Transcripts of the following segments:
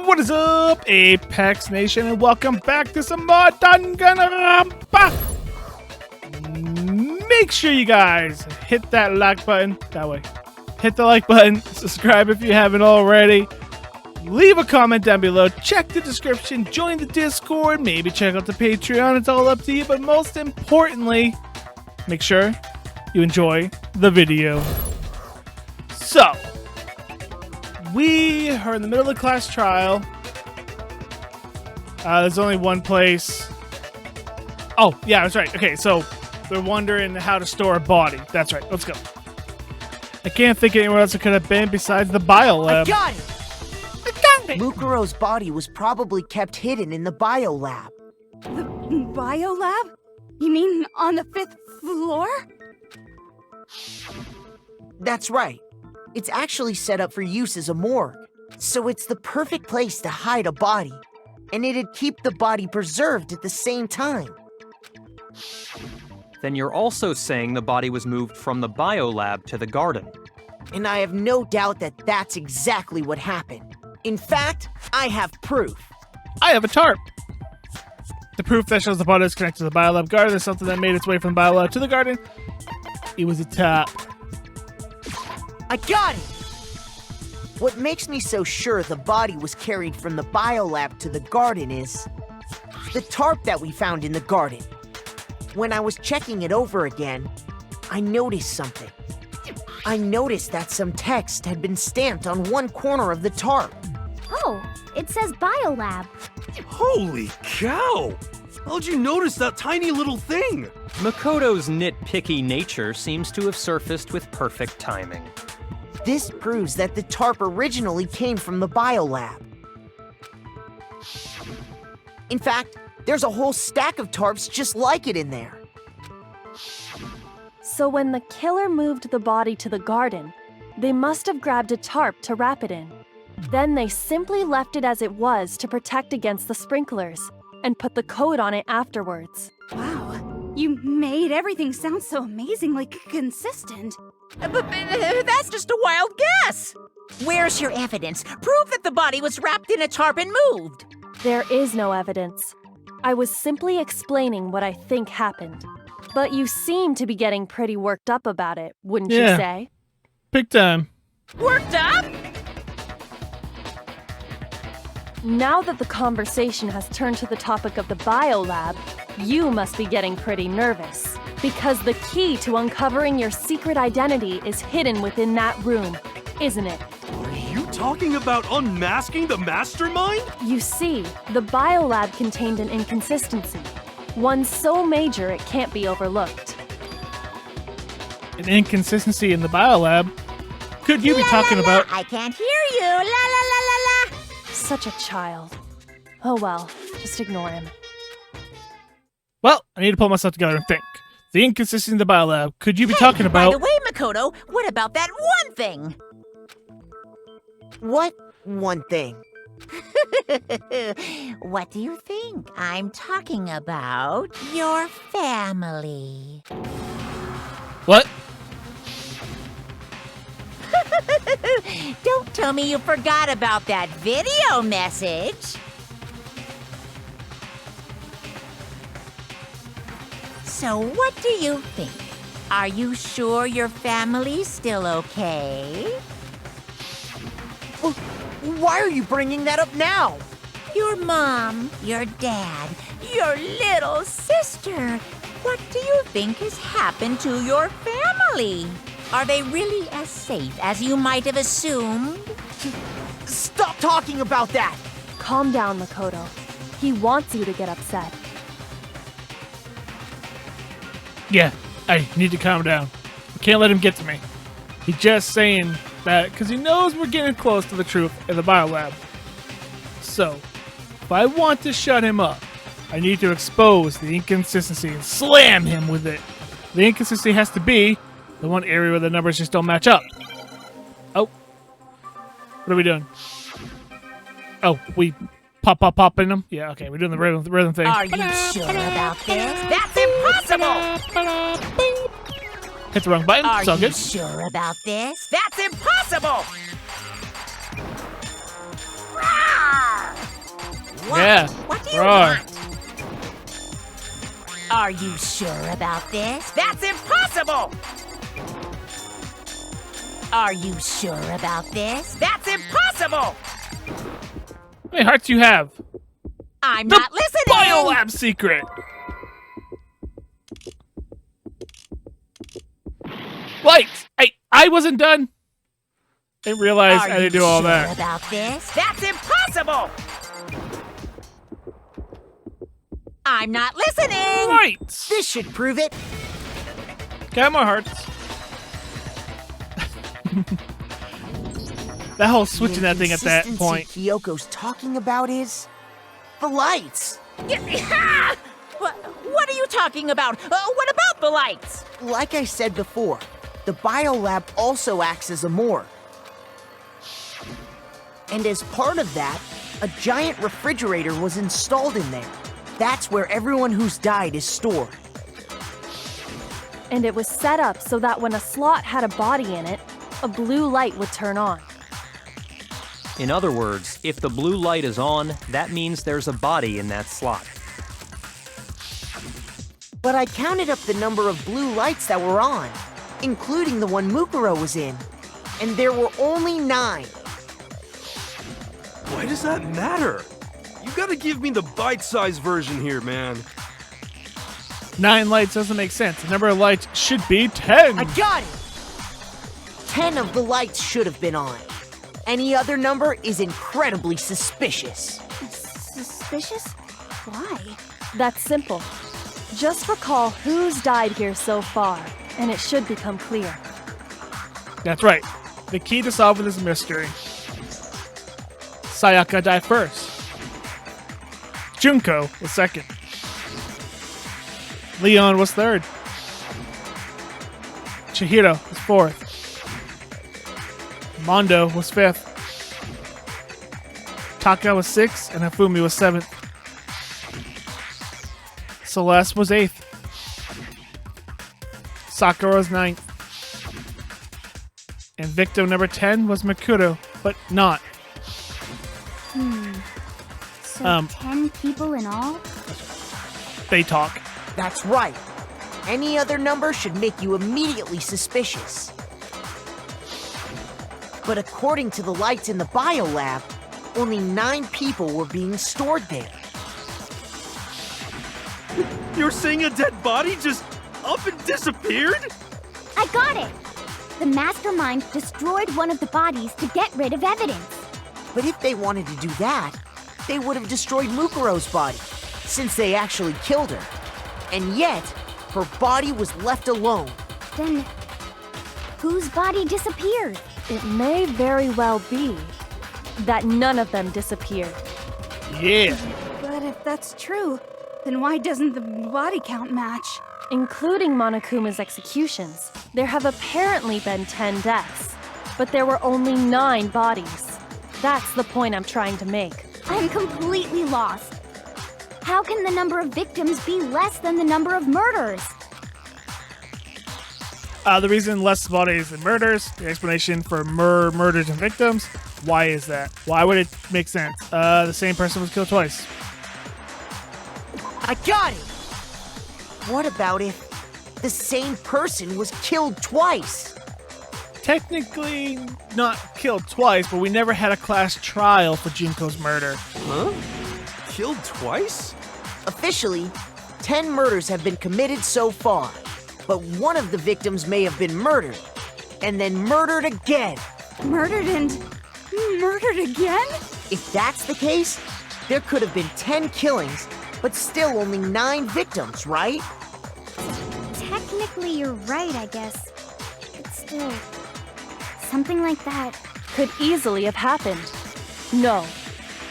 What is up, Apex Nation, and welcome back to some more Danganronpa! Make sure you guys hit that like button, that way. Hit the like button, subscribe if you haven't already, leave a comment down below, check the description, join the Discord, maybe check out the Patreon, it's all up to you, but most importantly, make sure you enjoy the video. So, we are in the middle of the class trial. There's only one place. Oh, yeah, that's right. Okay, so they're wondering how to store a body. That's right. Let's go. I can't think anywhere else it could have been besides the biolab. I got it! I got it! Mukuro's body was probably kept hidden in the biolab. The biolab? You mean on the 5th floor? That's right. It's actually set up for use as a morgue, so it's the perfect place to hide a body, and it'd keep the body preserved at the same time. Then you're also saying the body was moved from the biolab to the garden. And I have no doubt that that's exactly what happened. In fact, I have proof. I have a tarp. The proof that shows the body is connected to the biolab garden is something that made its way from the biolab to the garden. It was a tarp. I got it! What makes me so sure the body was carried from the biolab to the garden is the tarp that we found in the garden. When I was checking it over again, I noticed something. I noticed that some text had been stamped on one corner of the tarp. Oh, it says biolab. Holy cow! How'd you notice that tiny little thing? Makoto's nitpicky nature seems to have surfaced with perfect timing. This proves that the tarp originally came from the biolab. In fact, there's a whole stack of tarps just like it in there. So when the killer moved the body to the garden, they must have grabbed a tarp to wrap it in. Then they simply left it as it was to protect against the sprinklers, and put the coat on it afterwards. Wow, you made everything sound so amazingly consistent. But that's just a wild guess! Where's your evidence? Prove that the body was wrapped in a tarp and moved! There is no evidence. I was simply explaining what I think happened. But you seem to be getting pretty worked up about it, wouldn't you say? Big time. Worked up? Now that the conversation has turned to the topic of the biolab, you must be getting pretty nervous. Because the key to uncovering your secret identity is hidden within that room, isn't it? Are you talking about unmasking the Mastermind? You see, the biolab contained an inconsistency. One so major it can't be overlooked. An inconsistency in the biolab? Could you be talking about? I can't hear you! La la la la la! Such a child. Oh well, just ignore him. Well, I need to pull myself together and think. The inconsistency in the biolab. Could you be talking about? By the way, Makoto, what about that one thing? What one thing? What do you think? I'm talking about your family. What? Don't tell me you forgot about that video message. So what do you think? Are you sure your family's still okay? Why are you bringing that up now? Your mom, your dad, your little sister. What do you think has happened to your family? Are they really as safe as you might have assumed? Stop talking about that! Calm down, Makoto. He wants you to get upset. Yeah, I need to calm down. I can't let him get to me. He's just saying that because he knows we're getting close to the truth in the biolab. So, if I want to shut him up, I need to expose the inconsistency and slam him with it. The inconsistency has to be the one area where the numbers just don't match up. Oh. What are we doing? Oh, we pop in them? Yeah, okay, we're doing the rhythm thing. Are you sure about this? That's impossible! Hit the wrong button. Are It's all you good. sure about this? That's impossible! Rawr! What? Yeah. What do you Roar. want? Are you sure about this? That's impossible! Are you sure about this? That's impossible! How many hearts do you have? I'm The not listening! Biolab secret. Lights. I wasn't done. I realized I Are had to you do all sure that. about this? That's impossible! I'm not listening! Lights. This should prove it. Got more hearts. That whole switching that thing at that point. Kyoko's talking about is the lights. What are you talking about? What about the lights? Like I said before, the biolab also acts as a morgue. And as part of that, a giant refrigerator was installed in there. That's where everyone who's died is stored. And it was set up so that when a slot had a body in it, a blue light would turn on. In other words, if the blue light is on, that means there's a body in that slot. But I counted up the number of blue lights that were on, including the one Mukuro was in, and there were only 9. Why does that matter? You gotta give me the bite-sized version here, man. 9 lights doesn't make sense. The number of lights should be 10. I got it! 10 of the lights should have been on. Any other number is incredibly suspicious. Suspicious? Why? That's simple. Just recall who's died here so far, and it should become clear. That's right. The key to solving this mystery. Sayaka died first. Junko was second. Leon was third. Chihiro was fourth. Mondo was fifth. Taka was sixth, and Hifumi was seventh. Celeste was eighth. Sakura was ninth. And victim number 10 was Makuro, but not. So 10 people in all? They talk. That's right. Any other number should make you immediately suspicious. But according to the lights in the biolab, only 9 people were being stored there. You're saying a dead body just up and disappeared? I got it! The Mastermind destroyed one of the bodies to get rid of evidence. But if they wanted to do that, they would have destroyed Mukuro's body, since they actually killed her. And yet, her body was left alone. Then, whose body disappeared? It may very well be that none of them disappeared. Yeah. But if that's true, then why doesn't the body count match? Including Monokuma's executions, there have apparently been 10 deaths, but there were only 9 bodies. That's the point I'm trying to make. I'm completely lost. How can the number of victims be less than the number of murders? The reason less bodies than murders, the explanation for murders and victims, why is that? Why would it make sense? The same person was killed twice. I got it! What about if the same person was killed twice? Technically not killed twice, but we never had a class trial for Junko's murder. Huh? Killed twice? Officially, 10 murders have been committed so far, but one of the victims may have been murdered, and then murdered again. Murdered and murdered again? If that's the case, there could have been 10 killings, but still only 9 victims, right? Technically, you're right, I guess. But still, something like that. Could easily have happened. No,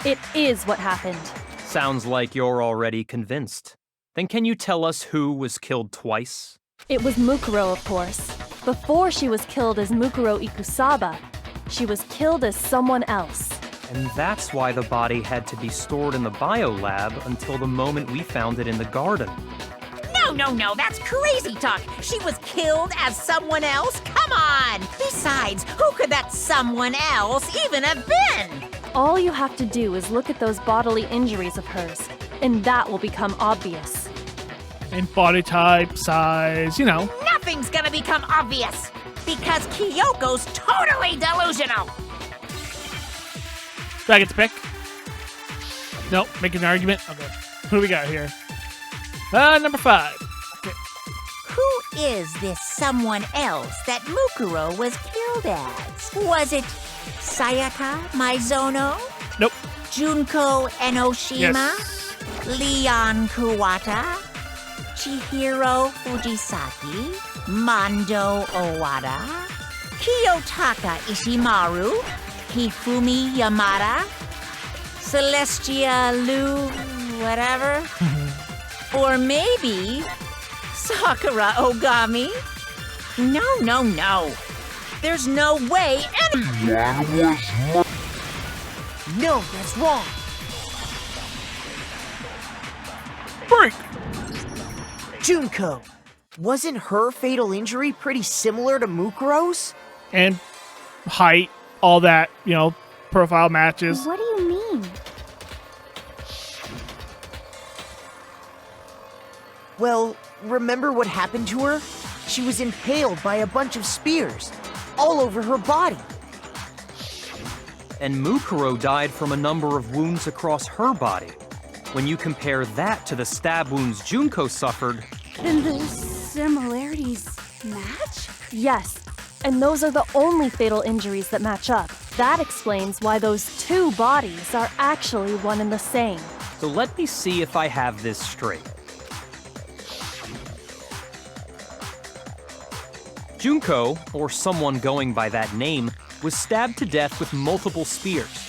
it is what happened. Sounds like you're already convinced. Then can you tell us who was killed twice? It was Mukuro, of course. Before she was killed as Mukuro Ikusaba, she was killed as someone else. And that's why the body had to be stored in the biolab until the moment we found it in the garden. No, No, that's crazy talk. She was killed as someone else? Come on! Besides, who could that someone else even have been? All you have to do is look at those bodily injuries of hers, and that will become obvious. And body type, size, you know. Nothing's gonna become obvious, because Kyoko's totally delusional. Do I get to pick? Nope, make an argument. Okay. Who do we got here? Number 5. Okay. Who is this someone else that Mukuro was killed as? Was it Sayaka Maizono? Nope. Junko Enoshima? Yes. Leon Kuwata? Chihiro Fujisaki? Mondo Owada? Kiyotaka Ishimaru? Hifumi Yamada? Celestia Lu... whatever? Or maybe Sakura Ogami? No. There's no way anyone was... No, that's wrong. Break! Junko. Wasn't her fatal injury pretty similar to Mukuro's? And height, all that, you know, profile matches. What do you mean? Well, remember what happened to her? She was impaled by a bunch of spears, all over her body. And Mukuro died from a number of wounds across her body. When you compare that to the stab wounds Junko suffered... Then the similarities match? Yes, and those are the only fatal injuries that match up. That explains why those two bodies are actually one and the same. So let me see if I have this straight. Junko, or someone going by that name, was stabbed to death with multiple spears.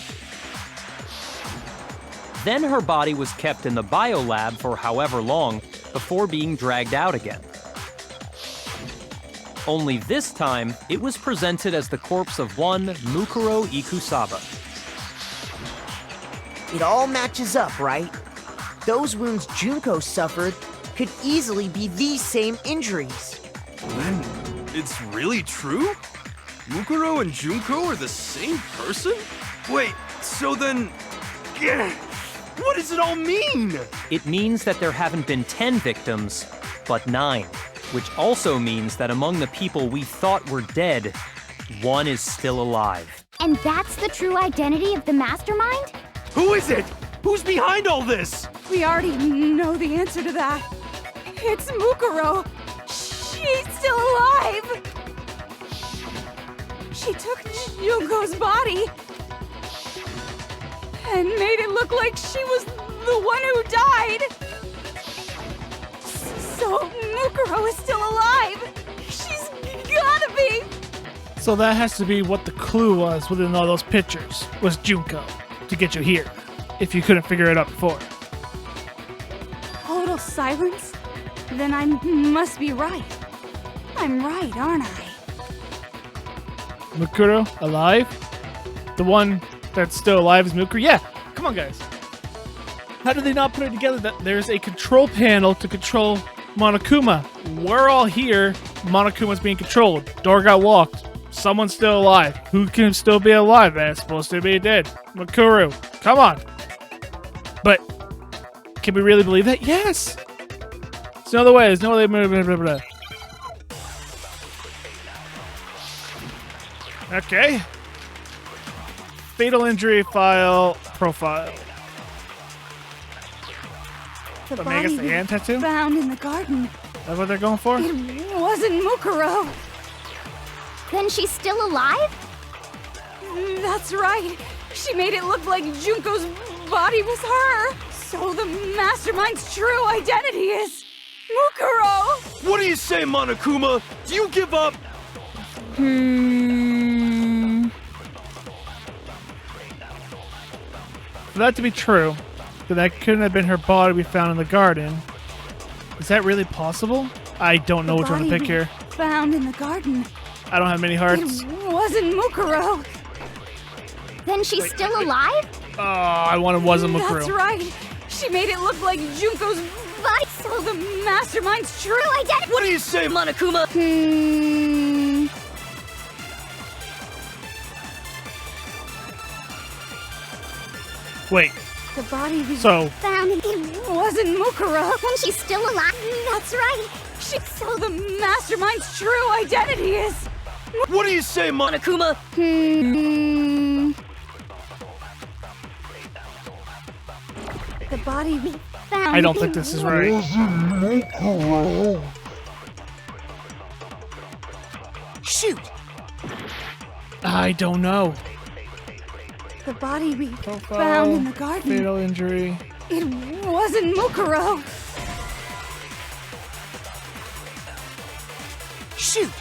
Then her body was kept in the biolab for however long before being dragged out again. Only this time, it was presented as the corpse of one Mukuro Ikusaba. It all matches up, right? Those wounds Junko suffered could easily be these same injuries. Then it's really true? Mukuro and Junko are the same person? Wait, so then... Yeah, what does it all mean? It means that there haven't been 10 victims, but 9. Which also means that among the people we thought were dead, one is still alive. And that's the true identity of the Mastermind? Who is it? Who's behind all this? We already know the answer to that. It's Mukuro. She's still alive. She took Junko's body and made it look like she was the one who died. So Mukuro is still alive. She's gotta be. So that has to be what the clue was within all those pictures, was Junko, to get you here, if you couldn't figure it out before. Total silence? Then I must be right. I'm right, aren't I? Mukuro, alive? The one that's still alive is Mukuro? Yeah, come on guys. How did they not put it together that there's a control panel to control Monokuma? We're all here. Monokuma's being controlled. Door got locked. Someone's still alive. Who can still be alive? That's supposed to be dead. Mukuro, come on. But can we really believe that? Yes. There's no other way. There's no other way. Okay. Fatal injury file profile. The I guess the body hand tattoo? found in the garden. That's what they're going for? It wasn't Mukuro. Then she's still alive? That's right. She made it look like Junko's body was her. So the Mastermind's true identity is Mukuro. What do you say, Monokuma? Do you give up? For that to be true, then that couldn't have been her body we found in the garden. Is that really possible? I don't know which one to pick here. Found in the garden. I don't have many hearts. It wasn't Mukuro. Then she's still alive? Oh, I wanted wasn't Mukuro. That's right. She made it look like Junko's Body So the Mastermind's true identity. What do you say, Monokuma? Wait, The body we so found, it wasn't Mukuro. And she's still alive. That's right. So the Mastermind's true identity is What do you say, Monokuma. The body we found. I don't think this is right. Shoot! I don't know. The body we found in the garden. Fatal injury. It wasn't Mukuro. Shoot!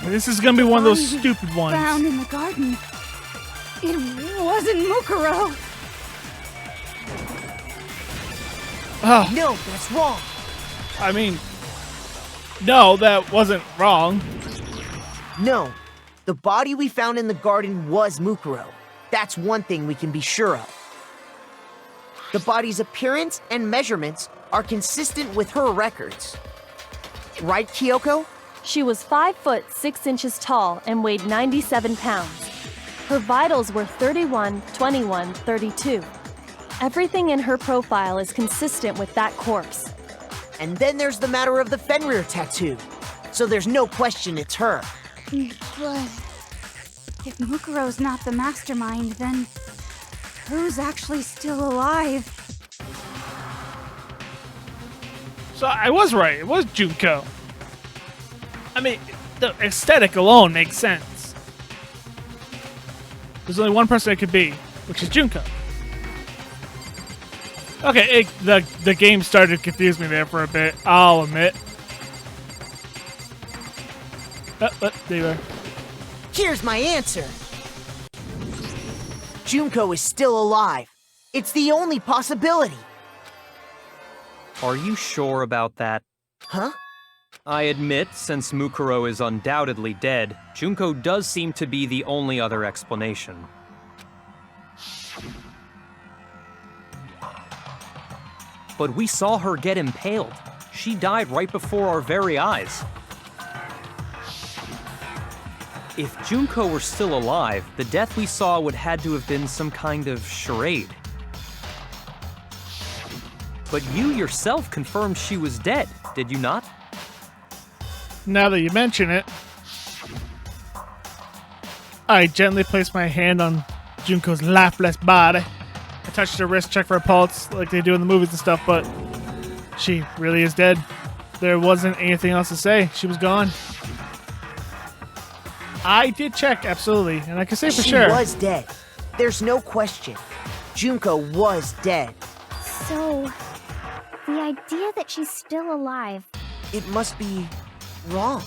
This is gonna be one of those stupid Found ones. in the garden. It wasn't Mukuro. Oh, No, that's wrong. I mean, no, that wasn't wrong. No, the body we found in the garden was Mukuro. That's one thing we can be sure of. The body's appearance and measurements are consistent with her records. Right, Kyoko? She was 5 foot 6 inches tall and weighed 97 pounds. Her vitals were 31, 21, 32. Everything in her profile is consistent with that corpse. And then there's the matter of the Fenrir tattoo. So there's no question it's her. But if Mukuro's not the mastermind, then who's actually still alive? So I was right. It was Junko. I mean, the aesthetic alone makes sense. There's only one person it could be, which is Junko. Okay, the game started to confuse me there for a bit, I'll admit. There you are. Here's my answer. Junko is still alive. It's the only possibility. Are you sure about that? Huh? I admit, since Mukuro is undoubtedly dead, Junko does seem to be the only other explanation. But we saw her get impaled. She died right before our very eyes. If Junko were still alive, the death we saw would had to have been some kind of charade. But you yourself confirmed she was dead, did you not? Now that you mention it, I gently placed my hand on Junko's lifeless body. I touched her wrist, checked for a pulse, like they do in the movies and stuff, but she really is dead. There wasn't anything else to say. She was gone. I did check, absolutely, and I can say for sure. She was dead. There's no question. Junko was dead. So, the idea that she's still alive. It must be wrong.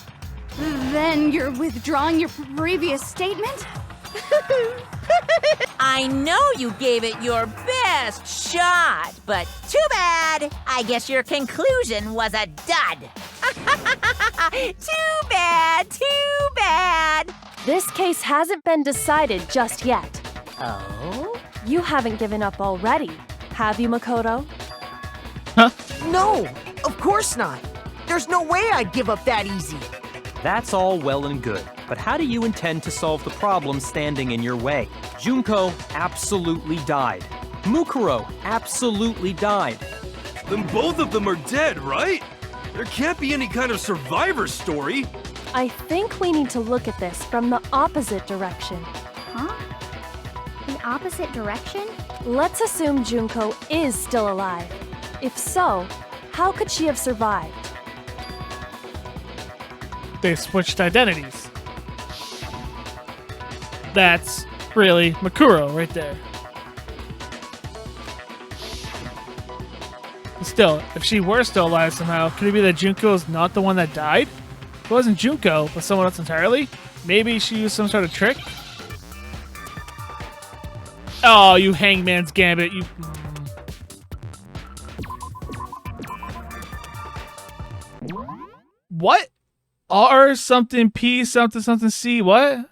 Then you're withdrawing your previous statement? I know you gave it your best shot, but too bad. I guess your conclusion was a dud. Too bad, too bad. This case hasn't been decided just yet. Oh? You haven't given up already, have you, Makoto? No, of course not. There's no way I'd give up that easy. That's all well and good, but how do you intend to solve the problem standing in your way? Junko absolutely died. Mukuro absolutely died. Then both of them are dead, right? There can't be any kind of survivor story. I think we need to look at this from the opposite direction. Huh? The opposite direction? Let's assume Junko is still alive. If so, how could she have survived? They switched identities. That's really Makuro right there. Still, if she were still alive somehow, could it be that Junko is not the one that died? It wasn't Junko, but someone else entirely? Maybe she used some sort of trick? Oh, you hangman's gambit, you... What? R something P something something C, what?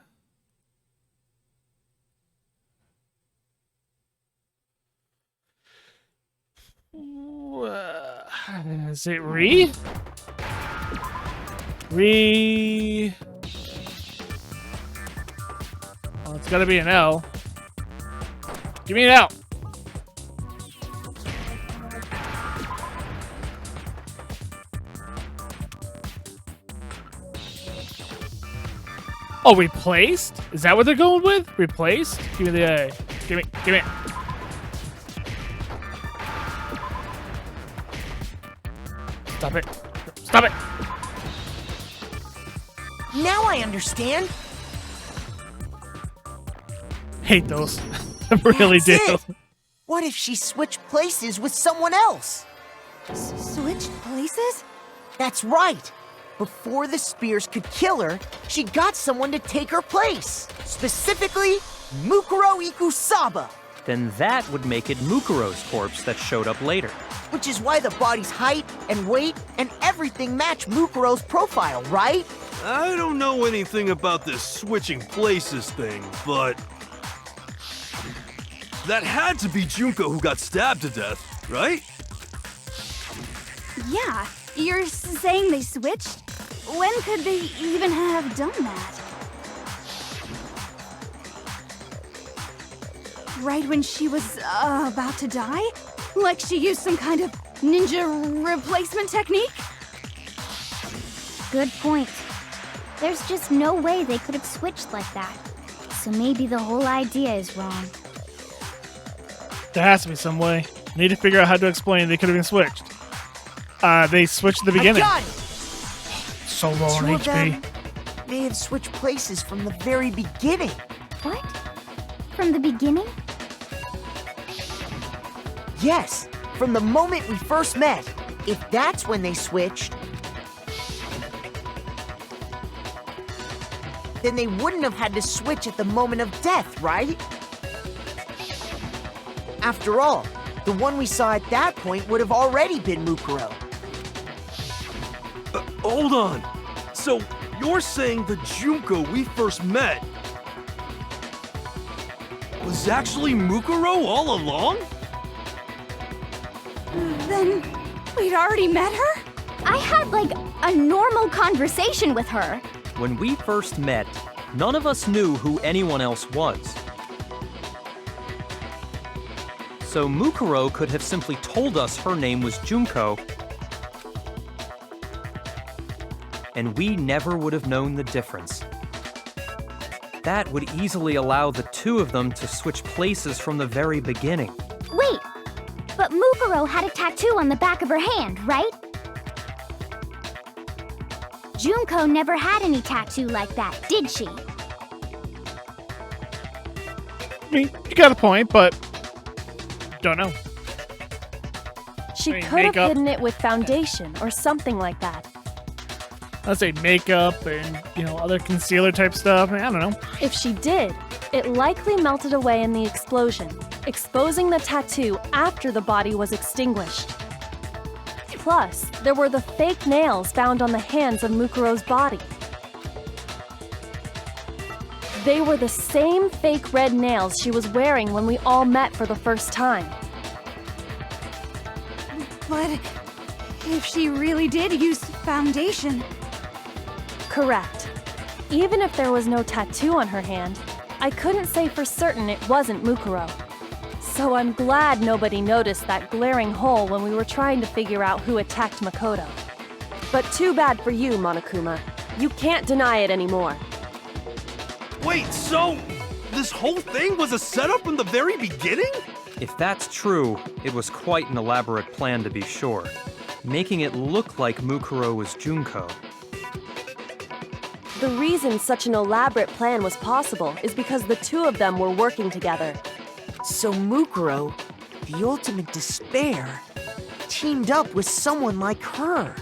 Is it Re? Re... Well, it's gotta be an L. Give me an L. Oh, replaced? Is that what they're going with? Replaced? Give me the A. Give me. Stop it. Stop it. Now I understand. Hate those. I really do. That's it. What if she switched places with someone else? Switched places? That's right. Before the spears could kill her, she got someone to take her place. Specifically, Mukuro Ikusaba. Then that would make it Mukuro's corpse that showed up later. Which is why the body's height and weight and everything match Mukuro's profile, right? I don't know anything about this switching places thing, but that had to be Junko who got stabbed to death, right? Yeah, you're saying they switched? When could they even have done that? Right when she was about to die? Like she used some kind of ninja replacement technique? Good point. There's just no way they could have switched like that. So maybe the whole idea is wrong. There has to be some way. I need to figure out how to explain they could have been switched. They switched at the beginning. I got it. So low on Two of them HP. may have switched places from the very beginning. What? From the beginning? Yes, from the moment we first met. If that's when they switched, then they wouldn't have had to switch at the moment of death, right? After all, the one we saw at that point would have already been Mukuro. Hold on. So, you're saying the Junko we first met was actually Mukuro all along? Then we'd already met her? I had like a normal conversation with her. When we first met, none of us knew who anyone else was. So Mukuro could have simply told us her name was Junko, and we never would have known the difference. That would easily allow the two of them to switch places from the very beginning. Wait, but Mukuro had a tattoo on the back of her hand, right? Junko never had any tattoo like that, did she? I mean, you got a point, but don't know. She I mean, could have makeup. hidden it with foundation or something like that. Let's say makeup and, other concealer type stuff. I don't know. If she did, it likely melted away in the explosion, exposing the tattoo after the body was extinguished. Plus, there were the fake nails found on the hands of Mukuro's body. They were the same fake red nails she was wearing when we all met for the first time. But if she really did use foundation... Correct. Even if there was no tattoo on her hand, I couldn't say for certain it wasn't Mukuro. So I'm glad nobody noticed that glaring hole when we were trying to figure out who attacked Makoto. But too bad for you, Monokuma. You can't deny it anymore. Wait, so this whole thing was a setup in the very beginning? If that's true, it was quite an elaborate plan to be sure, making it look like Mukuro was Junko. The reason such an elaborate plan was possible is because the two of them were working together. So Mukuro, the ultimate despair, teamed up with someone like her.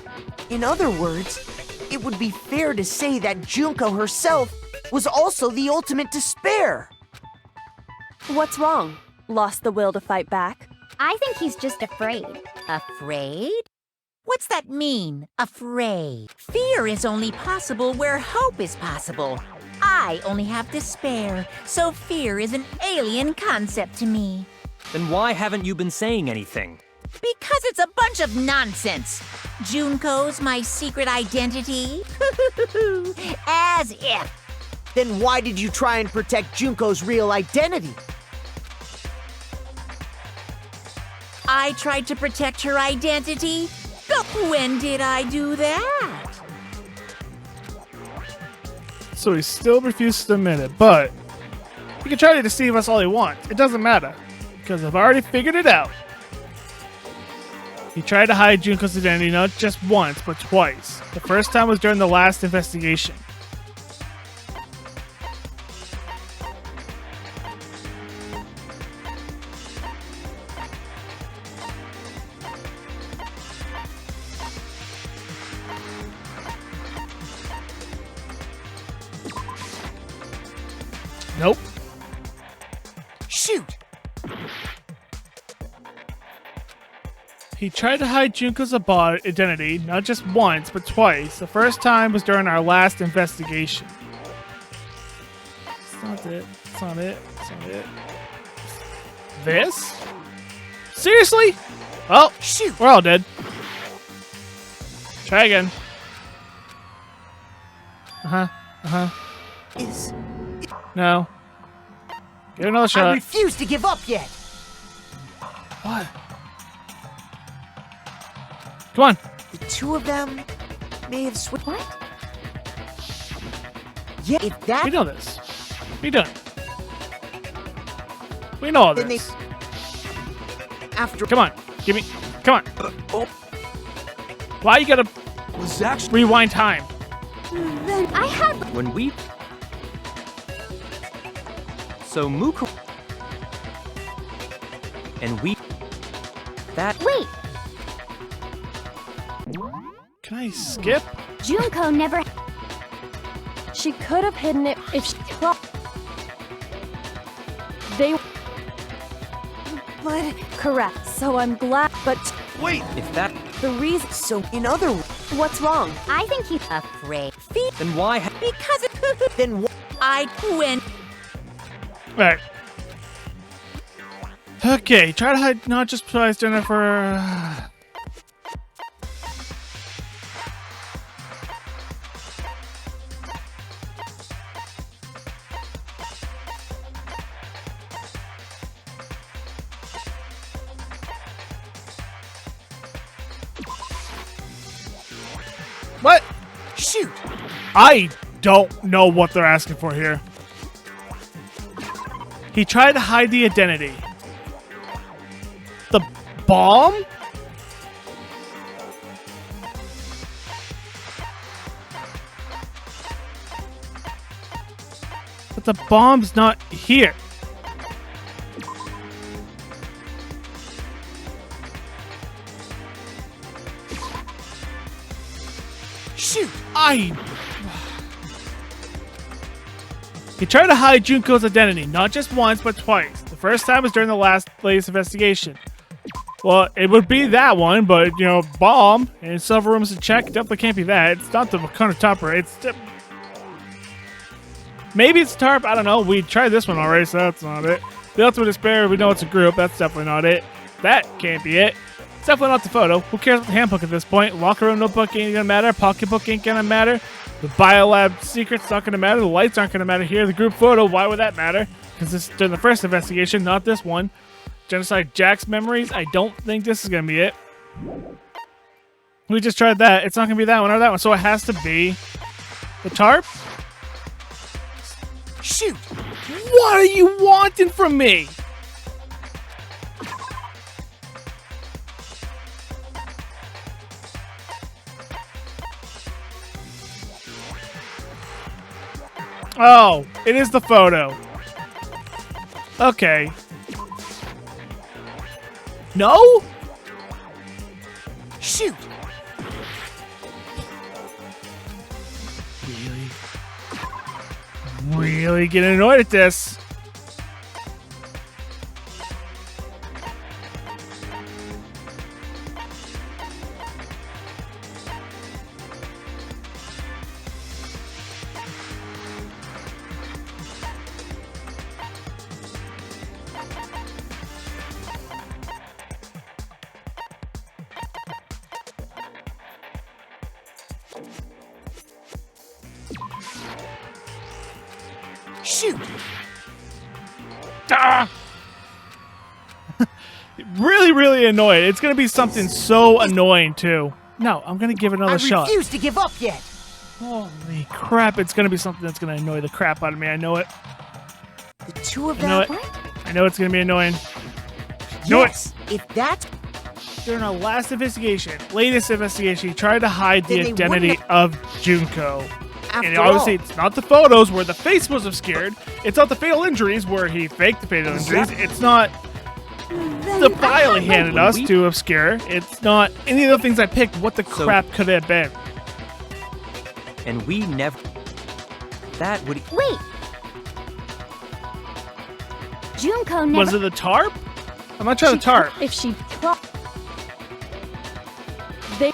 In other words, it would be fair to say that Junko herself was also the ultimate despair. What's wrong? Lost the will to fight back? I think he's just afraid. Afraid? What's that mean, afraid? Fear is only possible where hope is possible. I only have despair, so fear is an alien concept to me. Then why haven't you been saying anything? Because it's a bunch of nonsense. Junko's my secret identity? As if. Then why did you try and protect Junko's real identity? I tried to protect her identity? When did I do that? So he still refuses to admit it, but he can try to deceive us all he wants. It doesn't matter, because I've already figured it out. He tried to hide Junko's identity not just once, but twice. The first time was during the last investigation. Nope. Shoot! He tried to hide Junko's identity not just once, but twice. The first time was during our last investigation. It's not it. It's not it. It's not it. This? Seriously? Oh, Shoot! we're all dead. Try again. Is No. Give it another I shot. refuse to give up yet. What? Come on. The two of them may have switched. What? Yeah, if that We know this. We done. We know all Then they- this. after Come on. Give me. Come on. Oh, Why you gotta was actually. rewind time? Then I had. When we... So Mukuro... And we... That... Wait, Can I skip? Junko never. She could have hidden it if she... They... But Correct. So I'm glad, but Wait, If that... the reason... so in other words, What's wrong? I think he's Afraid. Then why... Because then I win. Alright. Okay, try to hide not just twice during it for... What? shoot! I don't know what they're asking for here. He tried to hide the identity. The bomb? But the bomb's not here. Shoot! He tried to hide Junko's identity, not just once, but twice. The first time was during the latest investigation. Well, it would be that one, but, you know, bomb and several rooms to check, definitely can't be that. It's not the counter-topper, it's... Maybe it's tarp, I don't know. We tried this one already, so that's not it. The Ultimate Despair, we know it's a group, that's definitely not it. That can't be it. It's definitely not the photo. Who cares about the handbook at this point? Locker room notebook ain't gonna matter. Pocketbook ain't gonna matter. The biolab secret's not gonna matter. The lights aren't gonna matter here. The group photo, why would that matter? Because this is during the first investigation, not this one. Genocide Jack's memories, I don't think this is gonna be it. We just tried that. It's not gonna be that one or that one. So it has to be the tarp? Shoot! What are you wanting from me? Oh, it is the photo. Okay. No? Shoot! Really getting annoyed at this. Shoot! Ah! Really, really annoyed. It's gonna be something so annoying too. No, I'm gonna give it another I shot. refuse to give up yet. Holy crap! It's gonna be something that's gonna annoy the crap out of me. I know it. The two of I know them. it. I know it's gonna be annoying. Know it. Yes, if that's During our latest investigation, he tried to hide the Then they identity wouldn't of Junko. And after obviously, all. it's not the photos where the face was obscured. It's not the fatal injuries where he faked the fatal injuries. It's not the file he handed us to obscure. It's not any of the things I picked. What the crap could it have been? And we never. That would. Wait! Junko never. Was it the tarp? I'm not trying to tarp. If she. They.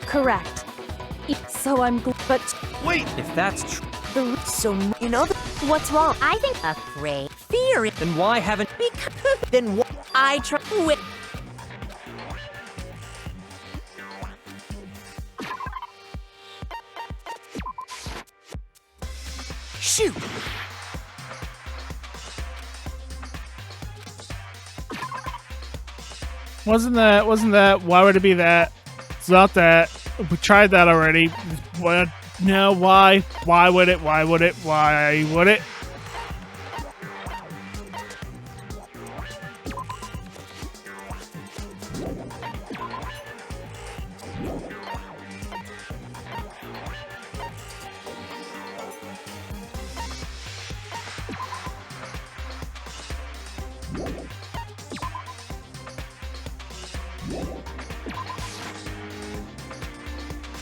Correct. So I'm. But Wait, If that's true, the. so in other. What's wrong? I think Afraid. Fear. then why haven't. Then what? I try. Shoot! Wasn't that? Why would it be that? It's not that. We tried that already. What? No, why? Why would it? Why would it? Why would it?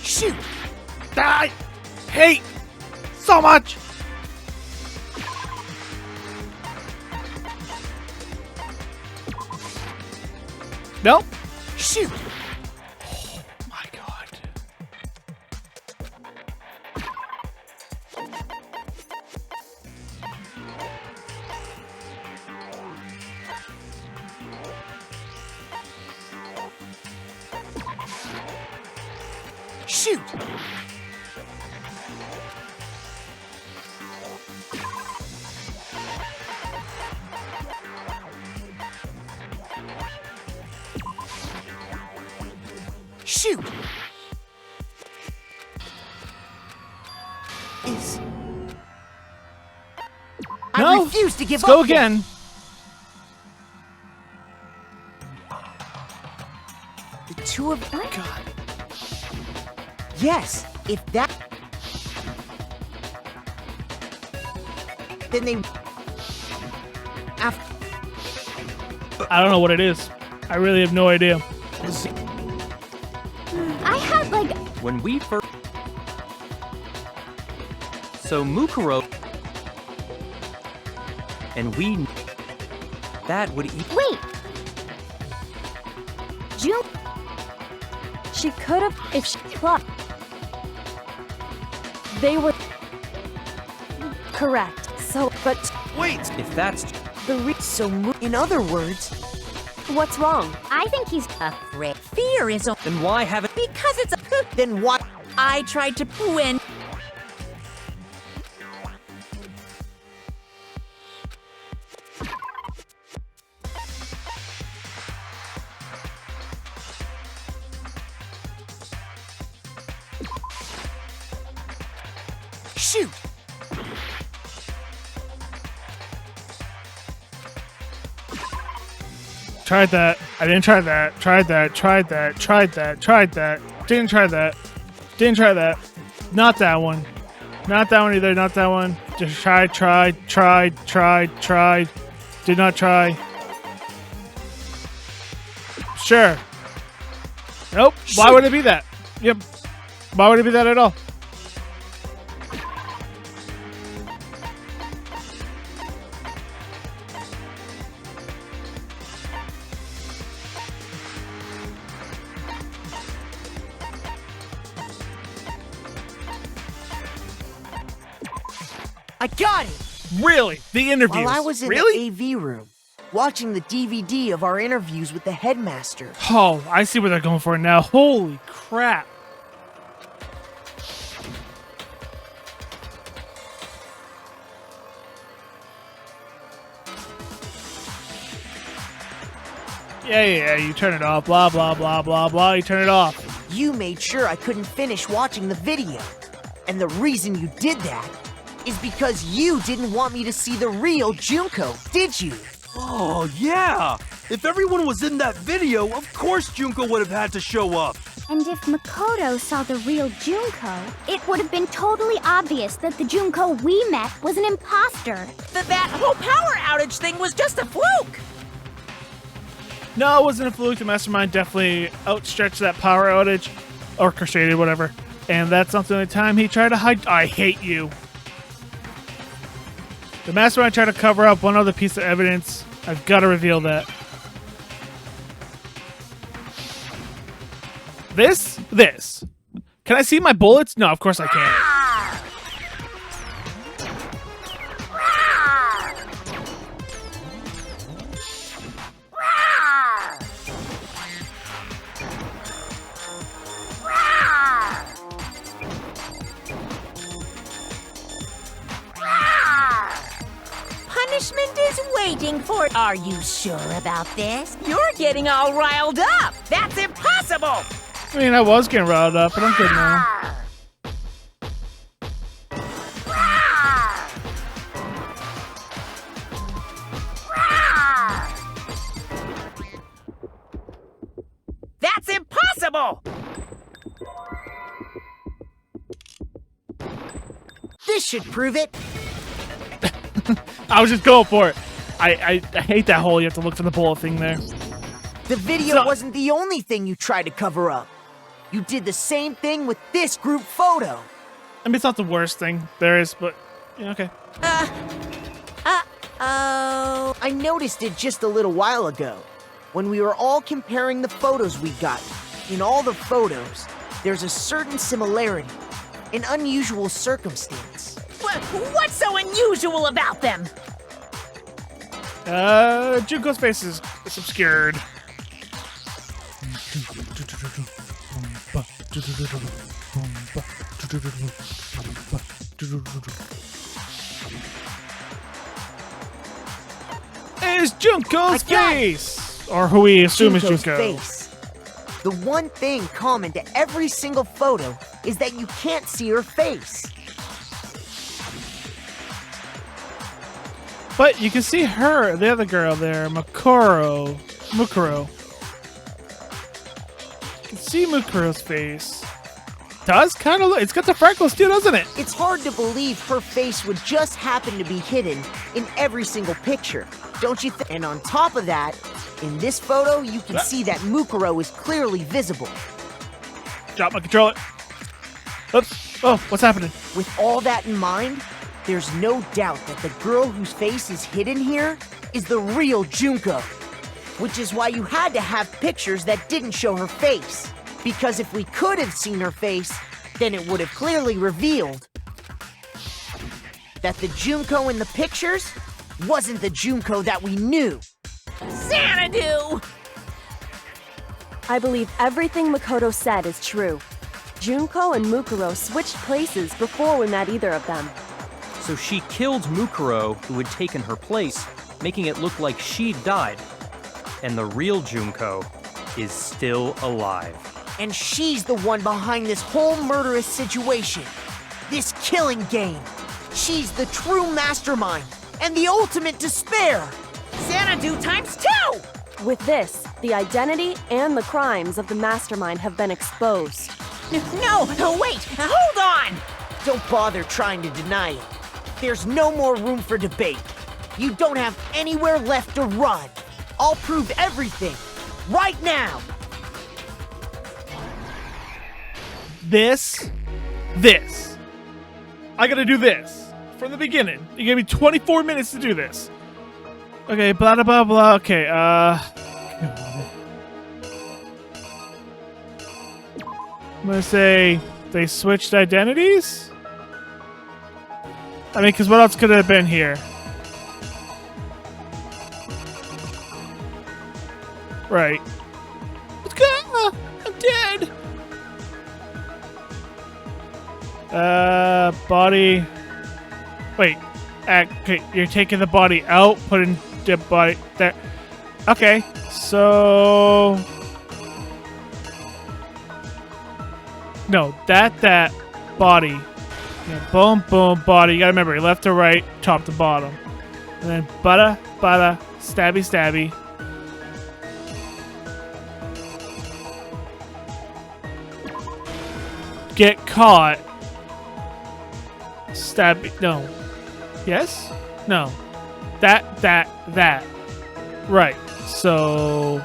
Shoot! I hate so much. Nope. Shoot! Oh my god. Shoot! Shoot! Is I No. refuse to give Let's go up yet. again. The two of God. Yes, if that. Then they. After. I don't know what it is. I really have no idea. I had like. When we first. So Mukuro. And we. That would. Wait! Jun. She could have. If she. They were. Correct. So, but wait. If that's. the. So, in other words, What's wrong? I think he's. Afraid. Fear is a. Then why haven't. Because it's a. then what? I tried to win. Shoot! Tried that. I didn't try that. Tried that. Tried that. Tried that. Tried that. Didn't try that. Didn't try that. Not that one. Not that one either. Not that one. Just tried. Did not try. Sure. Nope. Why would it be that? Yep. Why would it be that at all? I got it! Really? The interviews? While I was in really? the AV room, watching the DVD of our interviews with the headmaster. Oh, I see what they're going for now. Holy crap. Yeah, you turn it off. Blah, blah, blah, blah, blah. You turn it off. You made sure I couldn't finish watching the video. And the reason you did that is because you didn't want me to see the real Junko, did you? Oh, yeah! If everyone was in that video, of course Junko would have had to show up. And if Makoto saw the real Junko, it would have been totally obvious that the Junko we met was an imposter. That whole power outage thing was just a fluke. No, it wasn't a fluke. The Mastermind definitely outstretched that power outage. Orchestrated, whatever. And that's not the only time he tried to hide. I hate you. The Mastermind tried to cover up one other piece of evidence. I've got to reveal that. This. Can I see my bullets? No, of course I can't. Punishment is waiting for. Are you sure about this? You're getting all riled up. That's impossible. I mean, I was getting riled up, but I'm good now. That's impossible. This should prove it. I was just going for it. I hate that hole. You have to look for the bullet thing there. The video wasn't the only thing you tried to cover up. You did the same thing with this group photo. I mean, it's not the worst thing there is, but yeah, okay. Uh-oh. I noticed it just a little while ago, when we were all comparing the photos we got. In all the photos, there's a certain similarity, an unusual circumstance. What's so unusual about them? Junko's face is obscured. Is Junko's face! Or who we assume is Junko's Junko. face. The one thing common to every single photo is that you can't see her face. But you can see her, the other girl there, Mukuro. You can see Mukuro's face. Does kind of look, it's got the freckles too, doesn't it? It's hard to believe her face would just happen to be hidden in every single picture, don't you think? And on top of that, in this photo, you can see that Mukuro is clearly visible. Drop my controller. Oops. Oh, what's happening? With all that in mind, there's no doubt that the girl whose face is hidden here is the real Junko. Which is why you had to have pictures that didn't show her face. Because if we could have seen her face, then it would have clearly revealed that the Junko in the pictures wasn't the Junko that we knew. Xanadu! I believe everything Makoto said is true. Junko and Mukuro switched places before we met either of them. So she killed Mukuro, who had taken her place, making it look like she'd died. And the real Junko is still alive. And she's the one behind this whole murderous situation. This killing game. She's the true mastermind and the ultimate despair. Xanadu times 2! With this, the identity and the crimes of the Mastermind have been exposed. No, wait, hold on! Don't bother trying to deny it. There's no more room for debate. You don't have anywhere left to run. I'll prove everything, right now. This. I gotta do this from the beginning. You gave me 24 minutes to do this. Okay, blah, blah, blah, blah. Okay, I'm gonna say they switched identities? I mean, because what else could it have been here? Right. What's going on? I'm dead. Body. Wait. Okay, you're taking the body out, putting the body there. Okay, so no, that body. Yeah, boom, boom, body. You gotta remember, left to right, top to bottom, and then bada, bada, stabby, stabby. Get caught. Stabby. No. Yes? No. That. Right. So.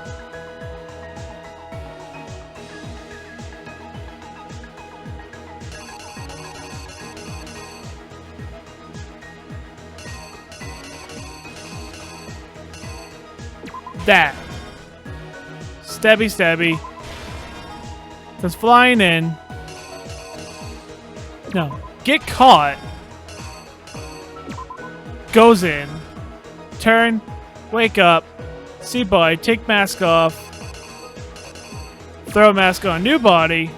That. Stabby. That's flying in. No. Get caught. Goes in. Turn. Wake up. See body. Take mask off. Throw mask on. New body.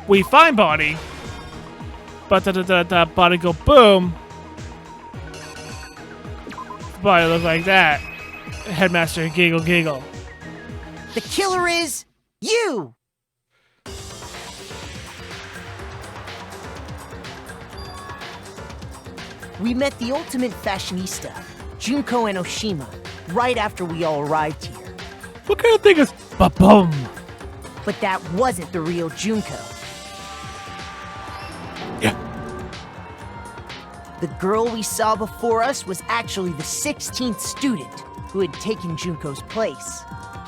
We find body. But body go boom. Body look like that. Headmaster giggle. The killer is you! We met the ultimate fashionista, Junko and Oshima, right after we all arrived here. What kind of thing is ba-boom? But that wasn't the real Junko. Yeah. The girl we saw before us was actually the 16th student who had taken Junko's place.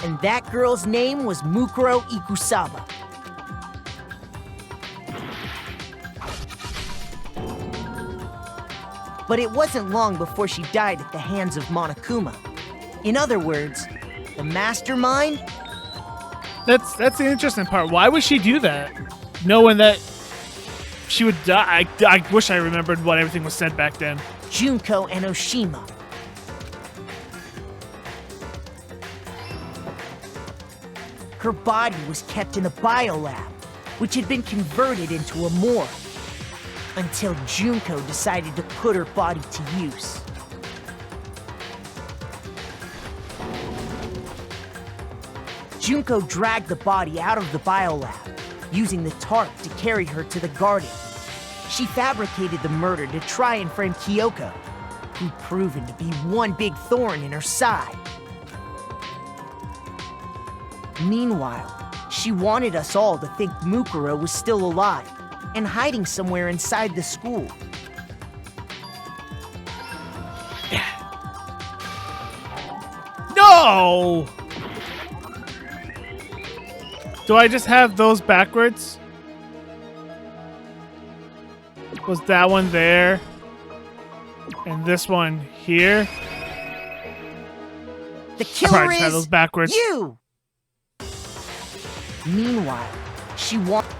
And that girl's name was Mukuro Ikusaba. But it wasn't long before she died at the hands of Monokuma. In other words, the Mastermind. That's the interesting part. Why would she do that? Knowing that she would die. I wish I remembered what everything was said back then. Junko and Oshima. Her body was kept in a biolab, which had been converted into a morgue, until Junko decided to put her body to use. Junko dragged the body out of the biolab, using the tarp to carry her to the garden. She fabricated the murder to try and frame Kyoko, who'd proven to be one big thorn in her side. Meanwhile, she wanted us all to think Mukuro was still alive and hiding somewhere inside the school. No! Do I just have those backwards? Was that one there? And this one here? The I killer probably just had is those backwards. you! Meanwhile, she wanted...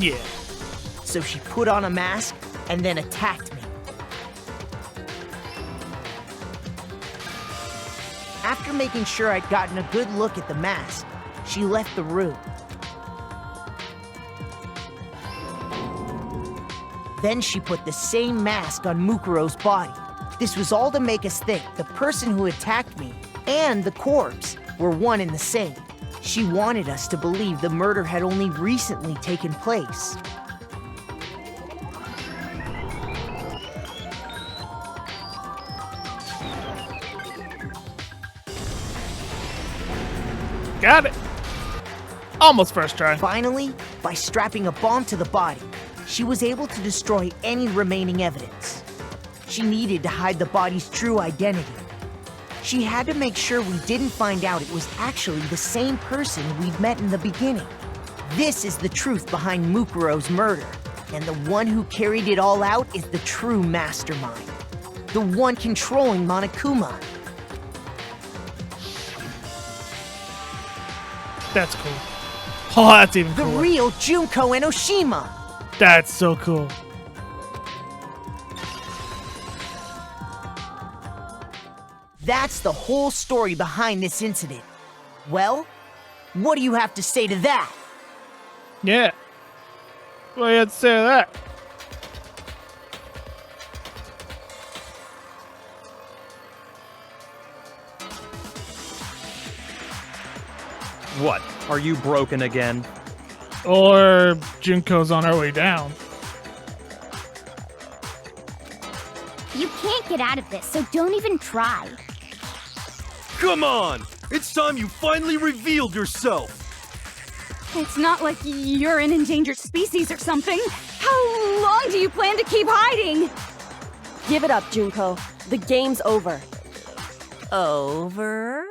Yeah. So she put on a mask and then attacked me. After making sure I'd gotten a good look at the mask, she left the room. Then she put the same mask on Mukuro's body. This was all to make us think the person who attacked me and the corpse were one and the same. She wanted us to believe the murder had only recently taken place. Got it. Almost first try. Finally, by strapping a bomb to the body, she was able to destroy any remaining evidence. She needed to hide the body's true identity. She had to make sure we didn't find out it was actually the same person we'd met in the beginning. This is the truth behind Mukuro's murder, and the one who carried it all out is the true mastermind. The one controlling Monokuma. That's cool. Oh, that's even The cooler. real Junko and Oshima. That's so cool. That's the whole story behind this incident. Well, what do you have to say to that? Yeah. What do you have to say to that? What? Are you broken again? Or Junko's on her way down. You can't get out of this, so don't even try. Come on! It's time you finally revealed yourself! It's not like you're an endangered species or something. How long do you plan to keep hiding? Give it up, Junko. The game's over. Over?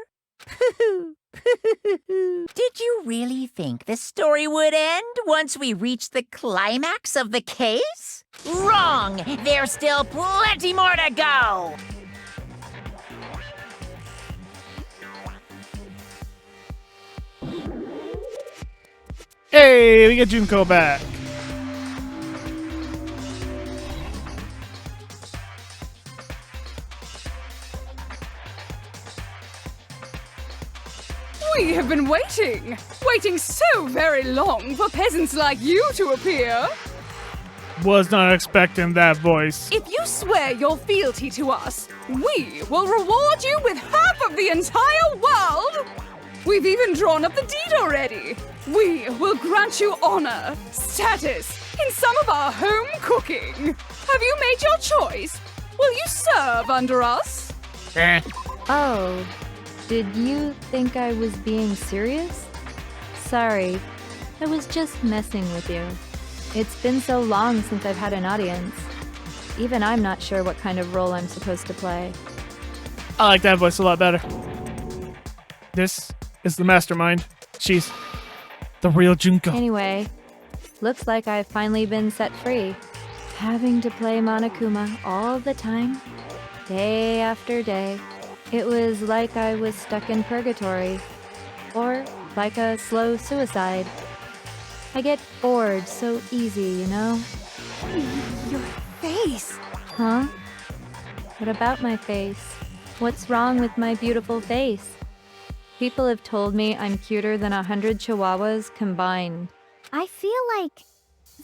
Did you really think the story would end once we reached the climax of the case? Wrong! There's still plenty more to go! Hey, we get Junko back. We have been waiting so very long for peasants like you to appear. Was not expecting that voice. If you swear your fealty to us, we will reward you with half of the entire world. We've even drawn up the deed already. We will grant you honor, status, in some of our home cooking. Have you made your choice? Will you serve under us? Eh. Oh, did you think I was being serious? Sorry, I was just messing with you. It's been so long since I've had an audience. Even I'm not sure what kind of role I'm supposed to play. I like that voice a lot better. This is the Mastermind. She's the real Junko. Anyway, looks like I've finally been set free. Having to play Monokuma all the time, day after day. It was like I was stuck in purgatory. Or like a slow suicide. I get bored so easy, you know? Your face. Huh? What about my face? What's wrong with my beautiful face? People have told me I'm cuter than 100 chihuahuas combined. I feel like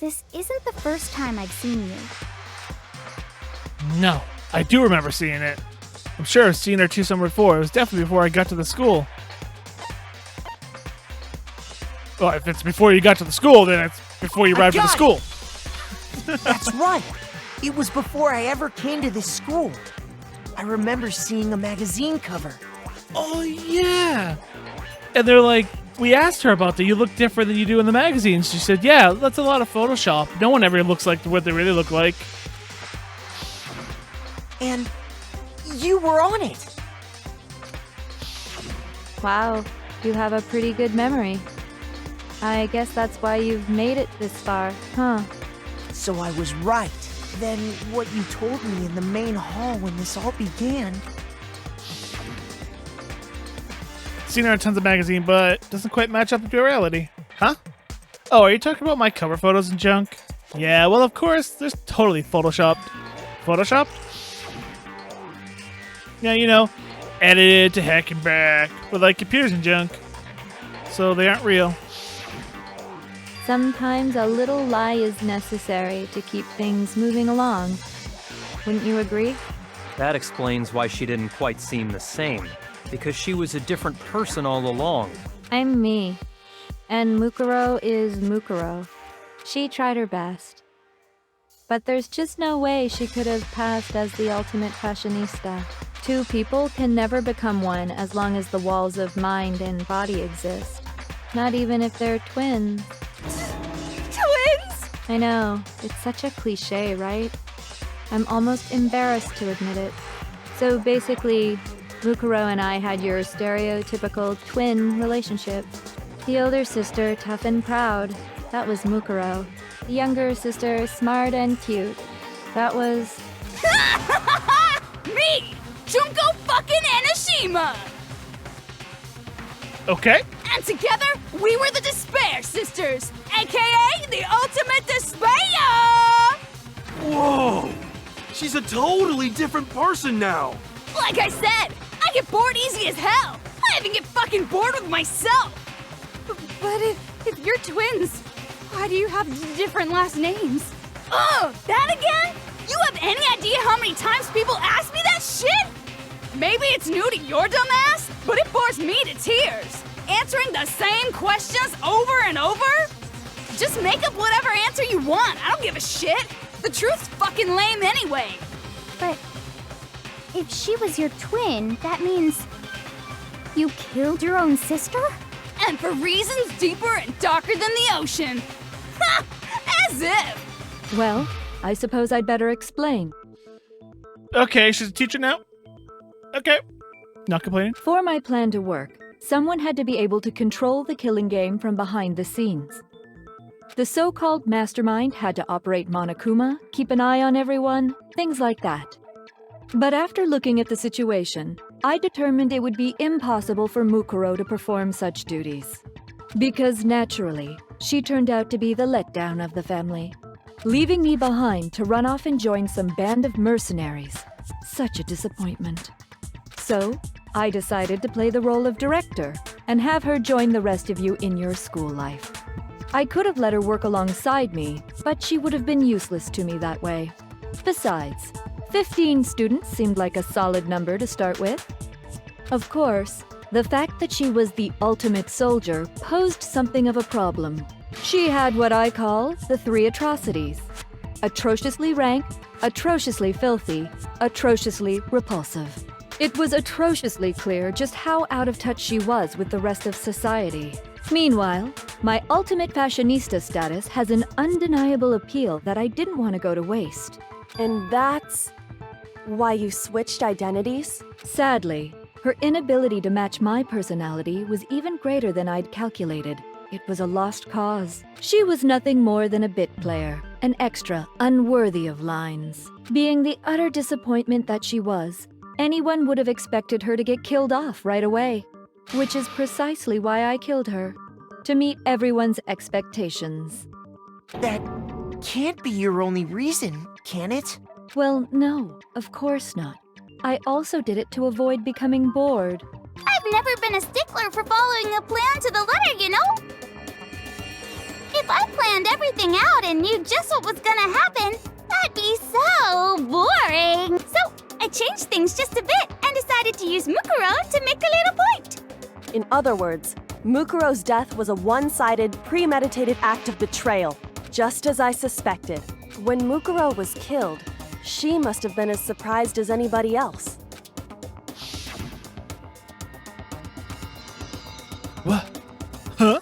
this isn't the first time I've seen you. No, I do remember seeing it. I'm sure I've seen her too somewhere before. It was definitely before I got to the school. Well, if it's before you got to the school, then it's before you arrived at the school. That's right. It was before I ever came to this school. I remember seeing a magazine cover. Oh, yeah. And they're like, we asked her about that. You look different than you do in the magazine. She said, yeah, that's a lot of Photoshop. No one ever looks like what they really look like. And you were on it. Wow, you have a pretty good memory. I guess that's why you've made it this far, huh? So I was right. Then what you told me in the main hall when this all began. Seen her in tons of magazine, but doesn't quite match up with reality. Huh? Oh, are you talking about my cover photos and junk? Yeah, well, of course, there's totally Photoshopped. Photoshopped? Yeah, you know, edited to heck and back with like computers and junk. So they aren't real. Sometimes a little lie is necessary to keep things moving along. Wouldn't you agree? That explains why she didn't quite seem the same. Because she was a different person all along. I'm me. And Mukuro is Mukuro. She tried her best. But there's just no way she could have passed as the ultimate fashionista. Two people can never become one as long as the walls of mind and body exist. Not even if they're twins. Twins? I know, it's such a cliche, right? I'm almost embarrassed to admit it. So basically, Mukuro and I had your stereotypical twin relationship. The older sister, tough and proud. That was Mukuro. The younger sister, smart and cute. That was... Me! Junko fucking Enoshima! Okay. And together, we were the Despair Sisters, aka the Ultimate Despair! Whoa! She's a totally different person now! Like I said, I get bored easy as hell! I even get fucking bored with myself! But if you're twins, Why do you have different last names? Ugh, that again? You have any idea how many times people ask me that shit? Maybe it's new to your dumb ass, but it bores me to tears. Answering the same questions over and over? Just make up whatever answer you want. I don't give a shit. The truth's fucking lame anyway. But if she was your twin, that means you killed your own sister? And for reasons deeper and darker than the ocean. Ha! As if. Well, I suppose I'd better explain. Okay, she's a teacher now? Okay. Not complaining. For my plan to work, someone had to be able to control the killing game from behind the scenes. The so-called Mastermind had to operate Monokuma, keep an eye on everyone, things like that. But after looking at the situation, I determined it would be impossible for Mukuro to perform such duties. Because naturally, she turned out to be the letdown of the family, leaving me behind to run off and join some band of mercenaries. Such a disappointment. So, I decided to play the role of director and have her join the rest of you in your school life. I could have let her work alongside me, but she would have been useless to me that way. Besides, 15 students seemed like a solid number to start with. Of course, the fact that she was the ultimate soldier posed something of a problem. She had what I call the 3 atrocities: atrociously rank, atrociously filthy, atrociously repulsive. It was atrociously clear just how out of touch she was with the rest of society. Meanwhile, my ultimate fashionista status has an undeniable appeal that I didn't want to go to waste. And that's why you switched identities? Sadly, her inability to match my personality was even greater than I'd calculated. It was a lost cause. She was nothing more than a bit player, an extra unworthy of lines. Being the utter disappointment that she was, anyone would have expected her to get killed off right away. Which is precisely why I killed her. To meet everyone's expectations. That can't be your only reason, can it? Well, no, of course not. I also did it to avoid becoming bored. I've never been a stickler for following a plan to the letter, you know? If I planned everything out and knew just what was gonna happen, that'd be so boring. So I changed things just a bit and decided to use Mukuro to make a little point. In other words, Mukuro's death was a one-sided, premeditated act of betrayal, just as I suspected. When Mukuro was killed, she must have been as surprised as anybody else. What? Huh?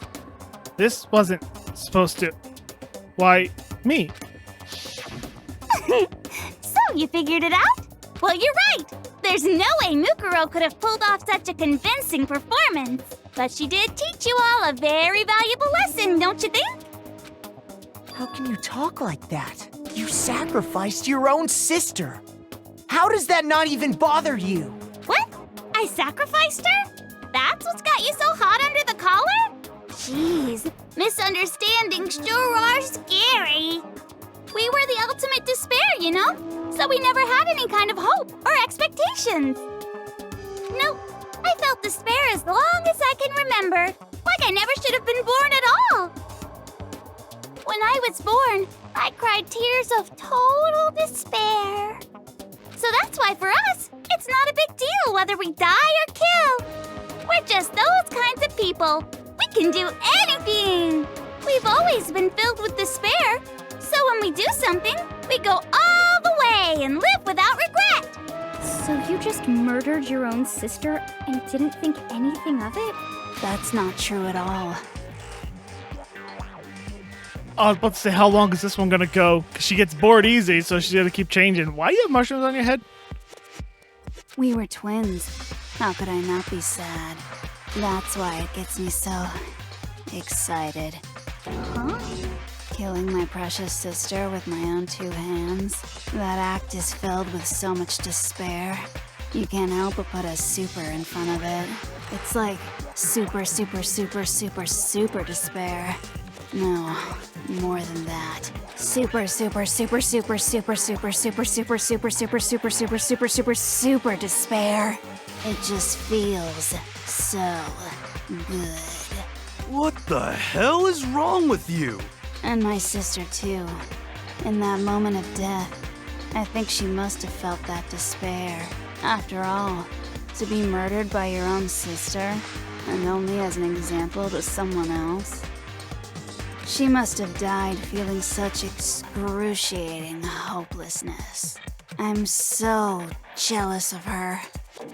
This wasn't supposed to... Why, me? So you figured it out? Well, you're right. There's no way Mukuro could have pulled off such a convincing performance. But she did teach you all a very valuable lesson, don't you think? How can you talk like that? You sacrificed your own sister. How does that not even bother you? What? I sacrificed her? That's what's got you so hot under the collar? Jeez, misunderstandings sure are scary. We were the ultimate despair, you know? So we never had any kind of hope or expectations. Nope, I felt despair as long as I can remember. Like I never should have been born at all. When I was born, I cried tears of total despair. So that's why for us, it's not a big deal whether we die or kill. We're just those kinds of people. We can do anything. We've always been filled with despair. So when we do something, we go all the way and live without regret. So you just murdered your own sister and didn't think anything of it? That's not true at all. I was about to say, how long is this one gonna go? Because she gets bored easy, so she's gonna keep changing. Why do you have mushrooms on your head? We were twins. How could I not be sad? That's why it gets me so excited. Huh? Killing my precious sister with my own 2 hands. That act is filled with so much despair. You can't help but put a super in front of it. It's like super, super, super, super, super despair. No, more than that. Super, super, super, super, super, super, super, super, super, super, super, super, super, super, super despair. It just feels so good. What the hell is wrong with you? And my sister, too. In that moment of death, I think she must have felt that despair. After all, to be murdered by your own sister, and only as an example to someone else. She must have died feeling such excruciating hopelessness. I'm so jealous of her.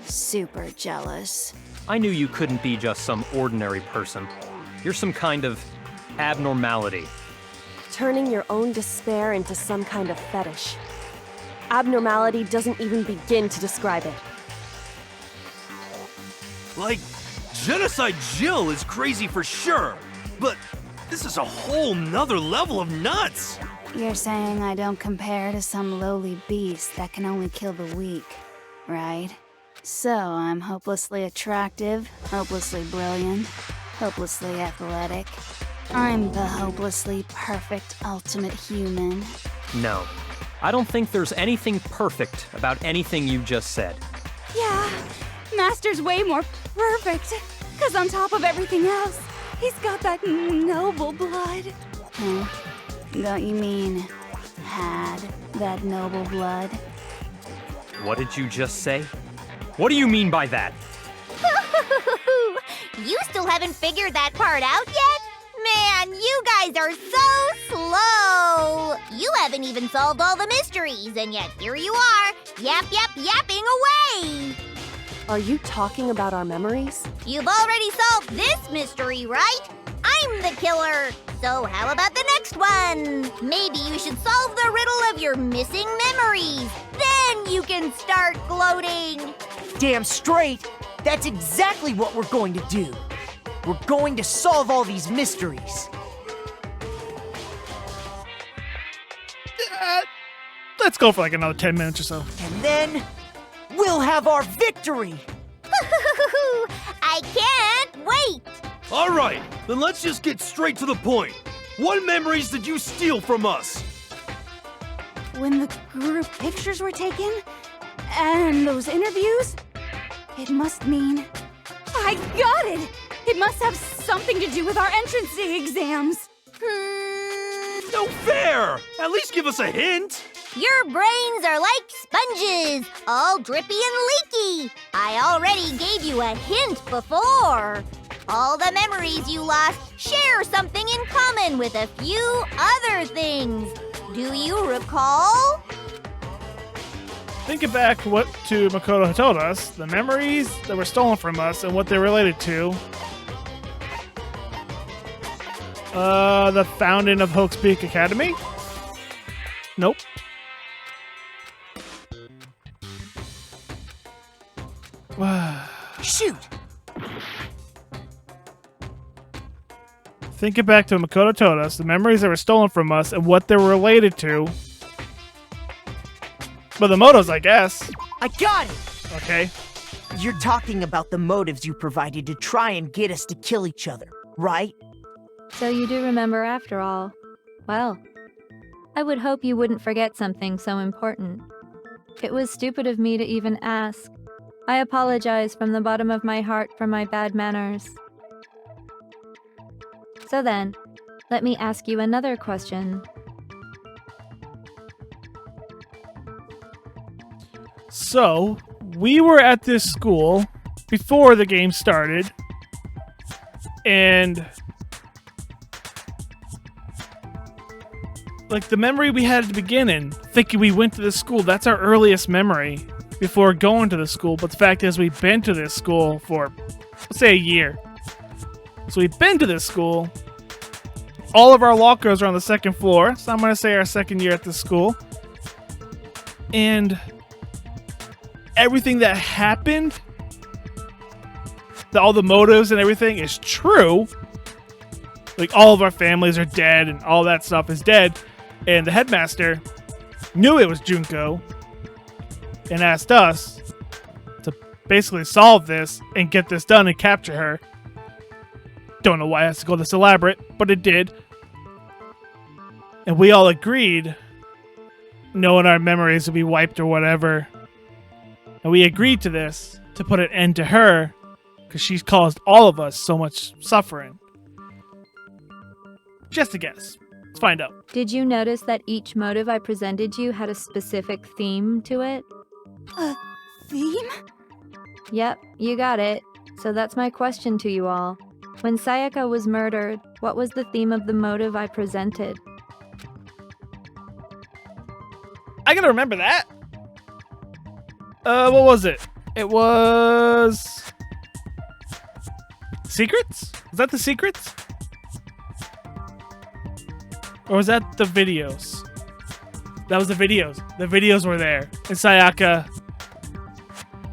Super jealous. I knew you couldn't be just some ordinary person. You're some kind of abnormality. Turning your own despair into some kind of fetish. Abnormality doesn't even begin to describe it. Like, Genocide Jill is crazy for sure, but this is a whole nother level of nuts! You're saying I don't compare to some lowly beast that can only kill the weak, right? So I'm hopelessly attractive, hopelessly brilliant, hopelessly athletic. I'm the hopelessly perfect ultimate human. No, I don't think there's anything perfect about anything you just said. Yeah, Master's way more perfect. Cause on top of everything else, he's got that noble blood. Huh? Don't you mean had that noble blood? What did you just say? What do you mean by that? You still haven't figured that part out yet? Man, you guys are so slow! You haven't even solved all the mysteries, and yet here you are, yapping away! Are you talking about our memories? You've already solved this mystery, right? I'm the killer! So how about the next one? Maybe you should solve the riddle of your missing memories. Then you can start gloating! Damn straight! That's exactly what we're going to do. We're going to solve all these mysteries. Let's go for like another 10 minutes or so. And then, we'll have our victory! I can't wait! Alright, then let's just get straight to the point. What memories did you steal from us? When the group pictures were taken, and those interviews, it must mean... I got it! It must have something to do with our entrance exams. No fair! At least give us a hint! Your brains are like sponges, all drippy and leaky. I already gave you a hint before. All the memories you lost share something in common with a few other things. Do you recall? Thinking back what Makoto told us, the memories that were stolen from us and what they're related to. The founding of Hope's Peak Academy? Nope. Shoot! Thinking back to what Makoto told us, the memories that were stolen from us and what they were related to. But the motives, I guess. I got it! Okay. You're talking about the motives you provided to try and get us to kill each other, right? So you do remember after all. Well, I would hope you wouldn't forget something so important. It was stupid of me to even ask. I apologize from the bottom of my heart for my bad manners. So then, let me ask you another question. So, we were at this school before the game started, and like the memory we had at the beginning, thinking we went to the school, that's our earliest memory before going to the school. But the fact is, we've been to this school for, let's say, a year. So we've been to this school. All of our lockers are on the second floor, so I'm going to say our second year at this school. And everything that happened, all the motives and everything is true. Like, all of our families are dead and all that stuff is dead. And the headmaster knew it was Junko and asked us to basically solve this and get this done and capture her. Don't know why it has to go this elaborate, but it did. And we all agreed, knowing our memories would be wiped or whatever. And we agreed to this to put an end to her because she's caused all of us so much suffering. Just a guess. Let's find out. Did you notice that each motive I presented you had a specific theme to it? A theme? Yep, you got it. So that's my question to you all. When Sayaka was murdered, what was the theme of the motive I presented? I gotta remember that. What was it? It was... Secrets? Was that the secrets? Or was that the videos? That was the videos. The videos were there. And Sayaka...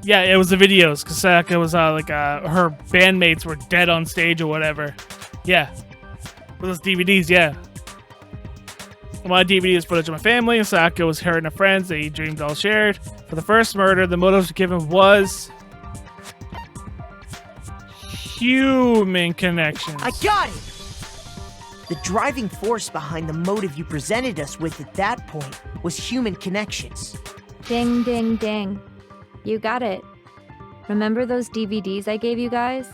Yeah, it was the videos, because Sayaka was, her bandmates were dead on stage or whatever. Yeah. For those DVDs, yeah. My DVD is footage of my family, and Sayaka was her and her friends. They dreamed all shared. For the first murder, the motive given was... human connections. I got it! The driving force behind the motive you presented us with at that point was human connections. Ding, ding, ding. You got it. Remember those DVDs I gave you guys?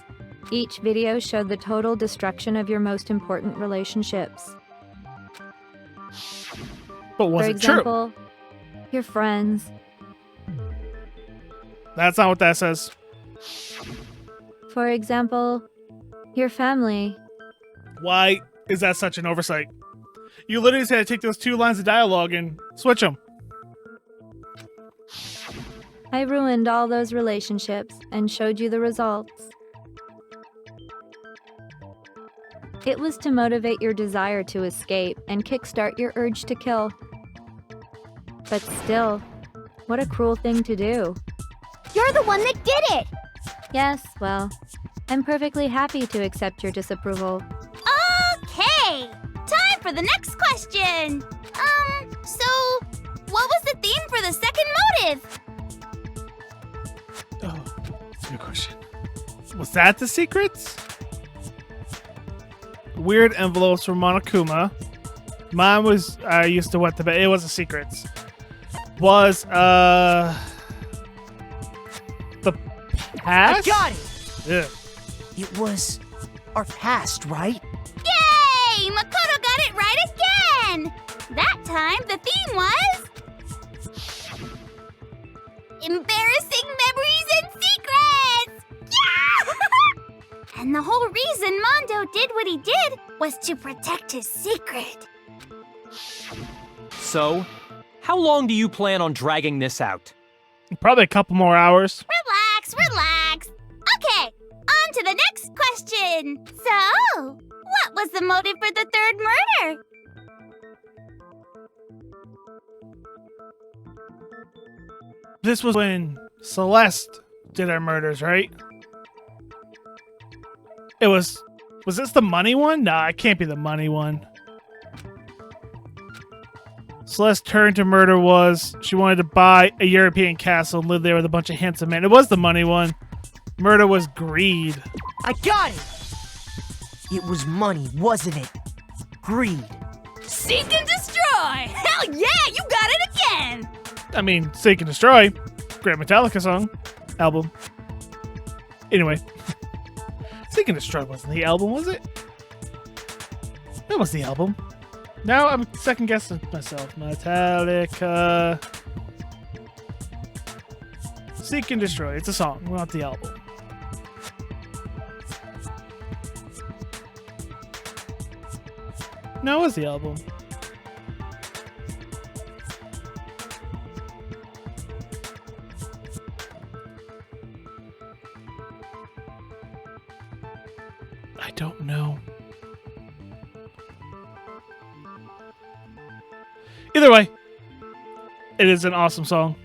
Each video showed the total destruction of your most important relationships. But was For it true? example, your friends. That's not what that says. For example, your family. Why is that such an oversight? You literally just had to take those 2 lines of dialogue and switch them. I ruined all those relationships and showed you the results. It was to motivate your desire to escape and kickstart your urge to kill. But still, what a cruel thing to do. You're the one that did it! Yes, well, I'm perfectly happy to accept your disapproval. Okay! Time for the next question! So, what was the theme for the second motive? Oh, that's a good question. Was that the secrets? Weird envelopes from Monokuma. Mine was, I used to wet the bed. It was the secrets. Was, the past? I got it! Yeah. It was our past, right? Yay! Makoto got it right again! That time, the theme was... embarrassing memories and secrets! Yeah! And the whole reason Mondo did what he did was to protect his secret. So, how long do you plan on dragging this out? Probably a couple more hours. Relax, relax. Okay, on to the next question. So, what was the motive for the third murder? This was when Celeste did her murders, right? It was this the money one? Nah, it can't be the money one. Celeste's turn to murder was she wanted to buy a European castle and live there with a bunch of handsome men. It was the money one. Murder was greed. I got it! It was money, wasn't it? Greed. Seek and destroy! Hell yeah, you got it again! I mean, Seek and Destroy. Great Metallica song. Album. Anyway. Seek and Destroy wasn't the album, was it? That was the album. Now I'm second guessing myself. Metallica. Seek and Destroy. It's a song, not the album. No, it was the album. I don't know. Either way, it is an awesome song.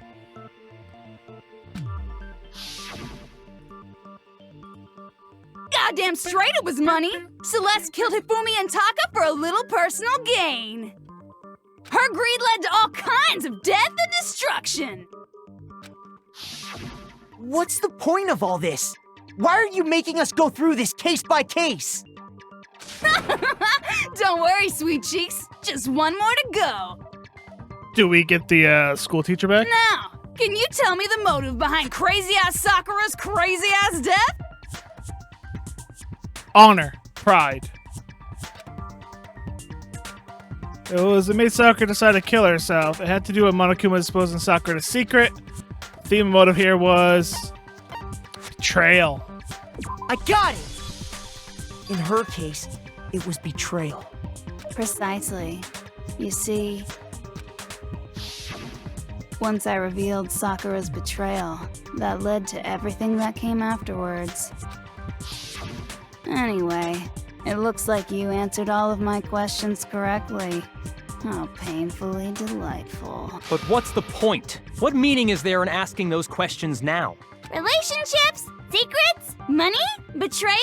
Goddamn straight it was money! Celeste killed Hifumi and Taka for a little personal gain. Her greed led to all kinds of death and destruction. What's the point of all this? Why are you making us go through this case by case? Don't worry, sweet cheeks. Just one more to go. Do we get the school teacher back? Now, can you tell me the motive behind crazy-ass Sakura's crazy-ass death? Honor. Pride. It made Sakura decide to kill herself. It had to do with Monokuma disposing Sakura to secret. The theme motive here was betrayal. I got it! In her case, it was betrayal. Precisely. You see, once I revealed Sakura's betrayal, that led to everything that came afterwards. Anyway, it looks like you answered all of my questions correctly. How painfully delightful. But what's the point? What meaning is there in asking those questions now? Relationships? Secrets? Money? Betrayal?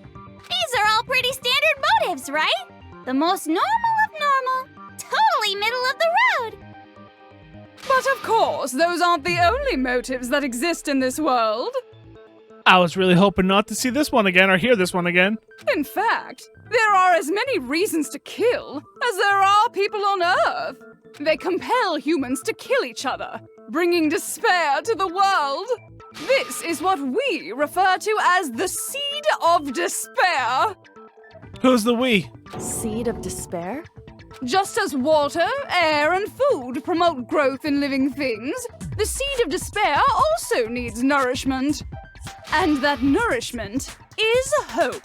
These are all pretty standard motives, right? The most normal of normal. Totally middle of the road. But of course, those aren't the only motives that exist in this world. I was really hoping not to see this one again or hear this one again. In fact, there are as many reasons to kill as there are people on Earth. They compel humans to kill each other, bringing despair to the world. This is what we refer to as the seed of despair. Who's the we? Seed of despair? Just as water, air, and food promote growth in living things, the seed of despair also needs nourishment. And that nourishment is hope.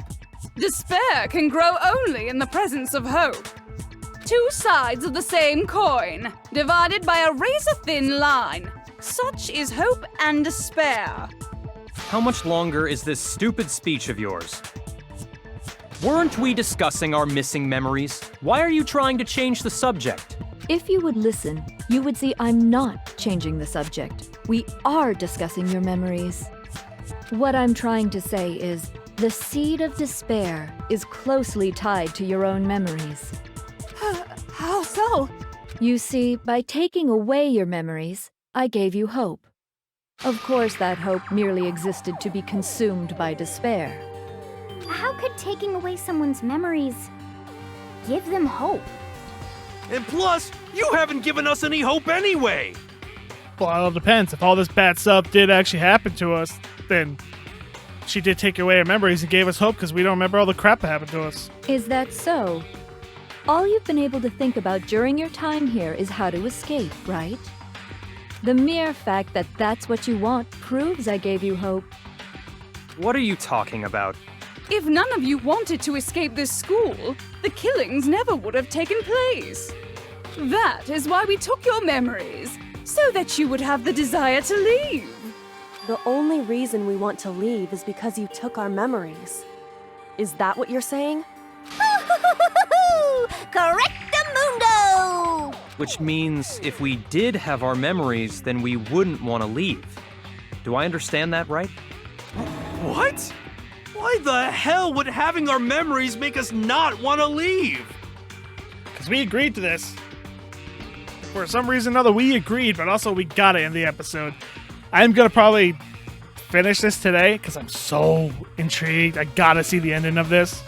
Despair can grow only in the presence of hope. Two sides of the same coin, divided by a razor-thin line. Such is hope and despair. How much longer is this stupid speech of yours? Weren't we discussing our missing memories? Why are you trying to change the subject? If you would listen, you would see I'm not changing the subject. We are discussing your memories. What I'm trying to say is, the seed of despair is closely tied to your own memories. How so? You see, by taking away your memories, I gave you hope. Of course, that hope merely existed to be consumed by despair. How could taking away someone's memories give them hope? And plus, you haven't given us any hope anyway! Well, it all depends. If all this bad stuff did actually happen to us, then she did take away our memories and gave us hope because we don't remember all the crap that happened to us. Is that so? All you've been able to think about during your time here is how to escape, right? The mere fact that that's what you want proves I gave you hope. What are you talking about? If none of you wanted to escape this school, the killings never would have taken place. That is why we took your memories, so that you would have the desire to leave. The only reason we want to leave is because you took our memories. Is that what you're saying? Correctamundo! Which means if we did have our memories, then we wouldn't want to leave. Do I understand that right? What? Why the hell would having our memories make us not want to leave? Because we agreed to this. For some reason or another, we agreed, but also we got it in the episode. I'm going to probably finish this today because I'm so intrigued. I got to see the ending of this.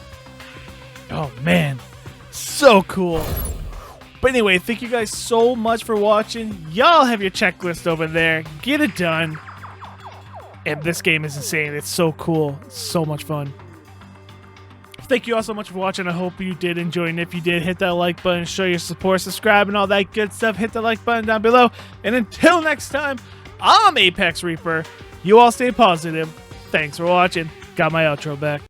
Oh, man. So cool. But anyway, thank you guys so much for watching. Y'all have your checklist over there. Get it done. And this game is insane. It's so cool. So much fun. Thank you all so much for watching. I hope you did enjoy. And if you did, hit that like button, show your support, subscribe, and all that good stuff. Hit the like button down below. And until next time, I'm ApexReaper. You all stay positive. Thanks for watching. Got my outro back.